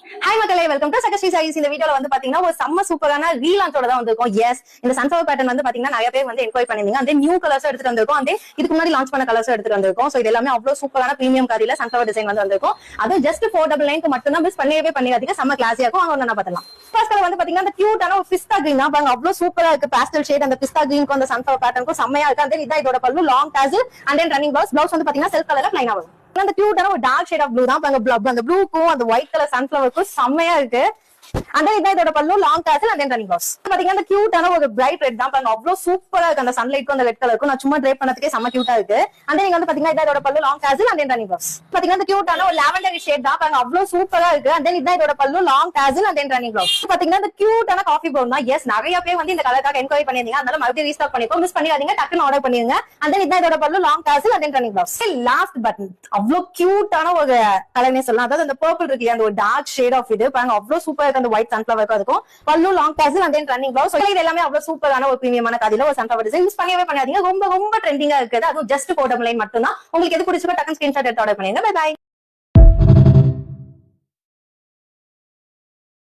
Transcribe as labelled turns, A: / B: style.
A: Hi மக்களே, welcome to சகஸ்ரீ saris. இந்த வீடியோல வந்து பாத்தீங்கன்னா ஒரு செம்ம சூப்பரான ரீலான்ச்சோட தான் வந்திருக்கும். எஸ், இந்த சன்ஃபிளவர் பேட்டர்ன் வந்து பாத்தீங்கன்னா நிறைய பேர் வந்து என்கொயரி பண்ணிருந்தீங்க. அந்த நியூ கலர்ஸ் எடுத்துட்டு வந்திருக்கும். அந்த இதுக்கு முன்னாடி லான்ச் பண்ண கலர்ஸ் எடுத்துட்டு வந்திருக்கும். சோ இது எல்லாமே அவ்வளவு சூப்பரான பிரீமியம் காரியில சன்ஃபிளவர் டிசைன் வந்து வந்திருக்கும். அது ஜஸ்ட் 499 மட்டும் தான். மிஸ் பண்ணவே பண்ணிடாதீங்க. செம்ம கிளாஸியா இருக்கும். அவங்க என்ன பார்த்தலாம். ஃபர்ஸ்ட் கலர் வந்து பாத்தீங்கன்னா அந்த கியூட்டான ஒரு பிஸ்தா கிரீன் தான் பாருங்க. அவ்வளவு சூப்பரா இருக்கு. பாஸ்டல் ஷேட் அந்த பிஸ்தா கிரீனுக்கு அந்த சன்ஃபிளவர் பேட்டர்னுக்கும் செம்மையா இருக்கு. அந்த இதான் இதோட பல்லு, long dazzle and then running blouse வந்து பாத்தீங்கன்னா செல்ஃப் கலர்ல பிளைனா வரும். அந்த கியூட்டான ஒரு டார்க் ஷேட் ஆஃப் ப்ளூ தான் பாருங்க. அந்த ப்ளூக்கும் அந்த ஒயிட் கலர் சன்ஃபிளவருக்கும் செம்மையா இருக்கு. அந்த இதோட பல்லு, long dazzle and then running blouse பாத்தீங்கன்னா அந்த கியூட்டான ஒரு பிரைட் ரெட் தான் பாருங்க. அவ்வளவு சூப்பரா இருக்கு. அந்த சன்லைட்க்கும் அந்த ரெட் கலருக்கும் நான் சும்மா ட்ரைப் பண்ணதுக்கே செம்ம கியூட்டா இருக்கு. அந்த நீங்க வந்து பாத்தீங்கன்னா இதோட பல்லு, long dazzle and then running blouse பாத்தீங்கன்னா அந்த கியூட்டான ஒரு லாவெண்டர் ஷேட் தான் பாருங்க. அவ்வளவு சூப்பரா இருக்கு. அண்ட் தென் இதோட பல்லு, long dazzle and then running blouse பாத்தீங்கன்னா அந்த கியூட்டான காஃபி ப்ரவுன் தான். எஸ், நிறைய பேர் வந்து இந்த கலருக்காக என்கொயரி பண்ணிருந்தீங்க. அதனால மறுபடியும் ரீஸ்டாக் பண்ணிப்போம். மிஸ் பண்ணிடாதீங்க. டக்குன்னு ஆர்டர் பண்ணிருங்க. அண்ட் தென் இதோட பல்லு, long dazzle and then running blouse. Last button அவ்வளவு கியூட்டான ஒரு கலர்னே சொல்லலாம். அதாவது அந்த பர்பிள் இருக்கு, அந்த ஒரு டார்க் ஷேட் ஆஃப் இது பாருங்க. அவ்வளவு சூப்பரா இருக்கு. அந்த ஒயிட் சன்ஃபிளவர் இருக்கும். பல்லு, long dazzle and then running blouse. இது எல்லாமே அவ்வளவு சூப்பரான ஒரு பிரீமியமான காதில ஒரு சன்ஃபிளவர் டிசைன். மிஸ் பண்ணவே பண்ணாதீங்க. ரொம்ப ரொம்ப ட்ரெண்டிங்கா இருக்குது. அதுவும் ஜஸ்ட் 499 மட்டும் தான். உங்களுக்கு எது பிடிச்சிருக்கோ டக்குன்னு ஸ்கிரீன்ஷாட் எடுத்து ஆர்டர் பண்ணுங்க. Bye by.